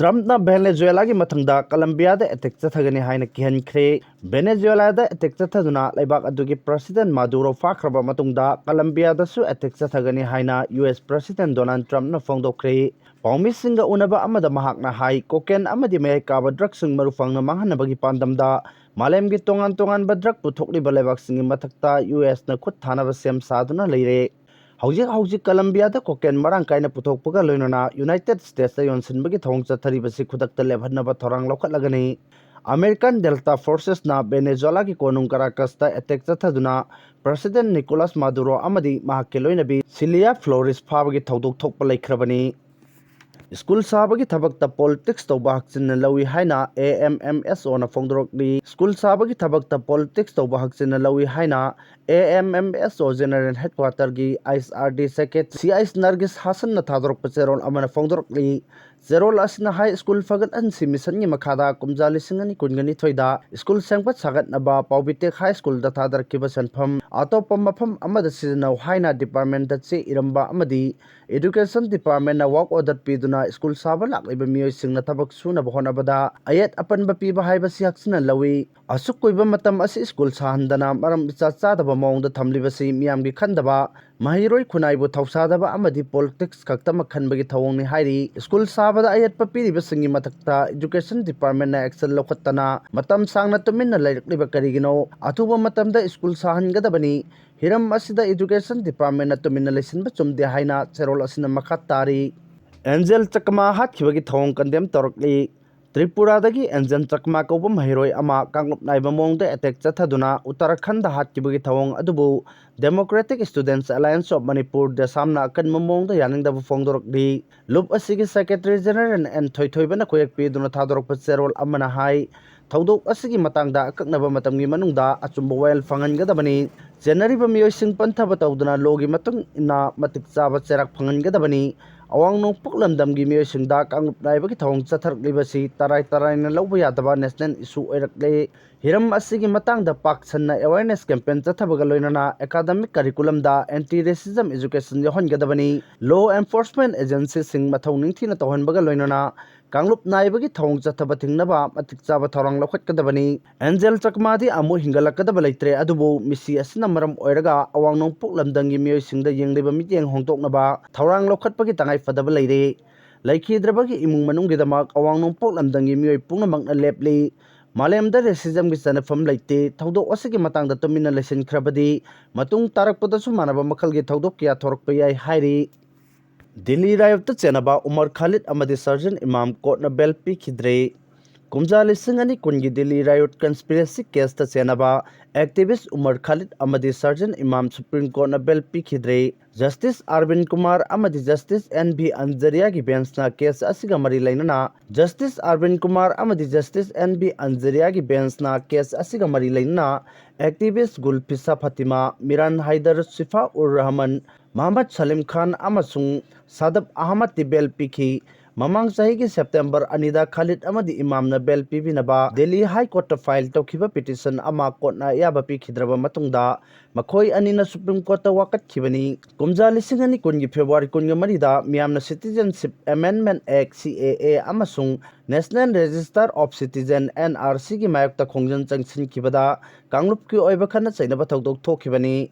Trumpna Venezuelagi Mathangda COLUMBIADA attack Tougani Haina Kihankhre Venezuelada attack Tougana Laibak adugi President Maduro Fakraba Matungda COLUMBIADA su attack Tougani Haina US President Donald Trump na Fongdorakli Paumisinga Unaba Amada Mahakna Hai Koken Amadi Mekaba Drug Sing Marufang na Mahanabagi Pandamda Malemgi Tongan Badrak Putokli Balebak Singing Matakta US na Kut Hanaba Sem Saduna Lire Hauji Colombia koken marang kaina puthokpaga loinona United States yonsinbagi thong chatharibasi khudakta lebhanaba thorang lokhatlagani American Delta Forces na Venezuela ki konung Caracas ta attack chathaduna President Nicolas Maduro amadi mahakke loinabi Cilia Flores phabagi thodok thokpa laikhrabani School sabagi thabakta politics tawba hakchin lawi haina AMMSO na Fongdorakli School sabagi thabakta politics tawba hakchin lawi haina AMMSO General Headquarter gi ISRD Secretary CIS Nargis Hassan na thadorok pacherol amana Fongdorakli Zerol asina high school fagat an si mission ni makhada kumjali singani kungani thoida school sangpat sagat naba Paubitek High School da thadar kiba sanpham atopam mafam amada seasonal haina department da che iramba amadi education department na work order piduna school saba lakliba miyoy singna tabak suna bahona bada ayat apan ba piba haiba si haksina lawi asuk koiba matam asi school sahandana maram icha chadaba maungda thamliba si miyamgi khandaba mahiroi khunaibu thausadaba amadi politics kaktama khanbagi thawongni hairi school sabada ayat papiri basingi matakta education department na action lokhattana matam sangna tuminna lairikliba karigino athuba matamda school sahangadabani hiram asida education department na tuminna lesinba chumde haina cherol asina makhatari ANJEL CHAKMA hatkibagi thawong condemn torokli Tripura dagi ANJEL CHAKMA kauba mahiroi ama kanglup naiba mongda attack chathaduna Uttarakhand hatkibagi thawong adubu Democratic Students Alliance of Manipur da samna kan mamongda yaningdaba Fongdorakli Lup asigi Secretary General and Thoibana koyak piduna thadorok pacherol amana hai Thaudok asigi matangda akaknaba matamgi manungda achumba wel fangangadabani January miyoy sing panthaba tawduna logi matung ina matik chaba cherak fangangadabani awang nong puklamdamgi miyoy singda kanglup naibagi thawong chatharklibasi tarai na lawba yadaba national issue oirakle hiram asigi matangda pak sanna awareness campaign chathabaga loinana academic curriculum da anti-racism education yohongadabani law enforcement agencies sing mathau ningthina tawhanbaga loinana Kanglup naibagi thawong chathaba thingnaba matik chaba thorang lokhatkadabani ANJEL CHAKMA di amu hingalakadaba leitre adubu misi asina maram oiraga awangnong puklamdangi miyoy singda yengliba mityeng hongtoknaba thorang lokhatpagi tangai fadaba leire laikhidrabagi imung manunggidamak awangnong puklamdangi miyoy pungnamakna lepli Malemda racism gi sanafam leite thodok asigi matangda tumina lesson khrabadi matung tarakpadasu manaba makhalgi thodok kya thorakpa yai hairi Delhi RIOT CHENNABA UMAR KHALID AMDI SARZEEL EMAM COURTNA BEL PIKHIDRE Kumjali Singani Kungi Delhi RIOT Conspiracy Case ta CHENNABA Activist UMAR KHALID AMDI SARZEEL EMAM Supreme Court na Bel Pikhidre Justice Arvind Kumar Amadi Justice NB Anjaria gi bench na case asiga mari lainana Justice Arvind Kumar Amadi Justice NB Anjaria gi bench na case asiga mari lainana Activist Gulfisa Fatima Miran Haidar Sifa ur Rahman Muhammad Salim Khan amasung Sadab Ahmad ti bel pikhi mamang sahi ki September anida Khalid amadi Imam na bel pibinaba Delhi High Court ta file tawkhiba petition ama court na yaba pikhidraba matungda makhoi anina Supreme Court ta wakat khibani kumja lisingani kungi February kunga marida miyamna Citizenship Amendment Act CAA amasung National Register of Citizen NRC gi mayok ta khongjan changsin khibada kanglup ki oiba khana chainaba thodok thokhibani